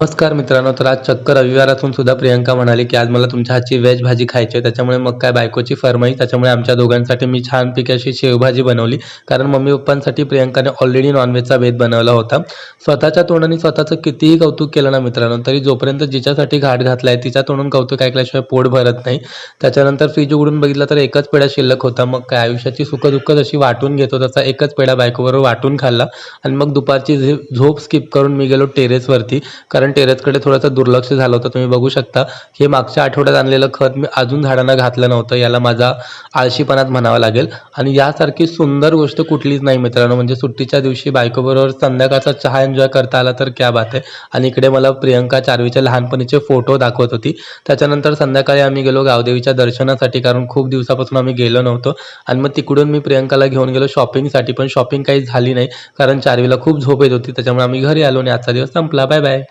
नमस्कार मित्रांनो, तर आज चक्क रविवार असून सुद्धा प्रियंका म्हणाली, की आज मला तुमच्या हातची व्हेज भाजी खायची आहे. त्याच्यामुळे मग काय बायकोची फर्माईश, त्याच्यामुळे आमच्या दोघांसाठी मी छानपैकी अशी शेवभाजी बनवली. कारण मम्मी-पप्पांसाठी प्रियंकाने ऑलरेडी नॉनव्हेजचा बेत बनवला होता. स्वतःच्या तोंडाने स्वतःचं कितीही कौतुक केलं ना मित्रांनो, तरी जोपर्यंत जिच्यासाठी घाट घातलाय तिच्या तोंडून कौतुक ऐकल्याशिवाय पोट भरत नाही. त्याच्यानंतर फ्रीज उघडून बघितलं तर एकच पेढा शिल्लक होता. मग काय आयुष्याची सुख-दुःख जशी वाटून घेतो तसा एकच पेढा बायकोबरोबर वाटून खाल्ला आणि मग दुपारची झोप स्किप करून मी गेलो टेरेसवरती. कारण टेरेसकडे थोडंसं दुर्लक्ष झालं होतं. तुम्ही बघू शकता हे मागच्या आठवड्यात आणलेलं खत मी अजून झाडांना घातलं नव्हतं. याला माझा आळशीपणाच म्हणावा लागेल. आणि यासारखी सुंदर गोष्ट कुठलीच नाही मित्रांनो. म्हणजे सुट्टीच्या दिवशी बायकोबरोबर संध्याकाळचा चहा एन्जॉय करता आला तर क्या बात आहे. आणि इकडे मला प्रियंका चार्वीच्या लहानपणीचे फोटो दाखवत होती. त्याच्यानंतर संध्याकाळी आम्ही गेलो गावदेवीच्या दर्शनासाठी, कारण खूप दिवसापासून आम्ही गेलो नव्हतो. आणि मग तिकडून मी प्रियंकाला घेऊन गेलो शॉपिंगसाठी, पण शॉपिंग काही झाली नाही कारण चार्वीला खूप झोप येत होती. त्याच्यामुळे आम्ही घरी आलो आणि आजचा दिवस संपला. Bye bye.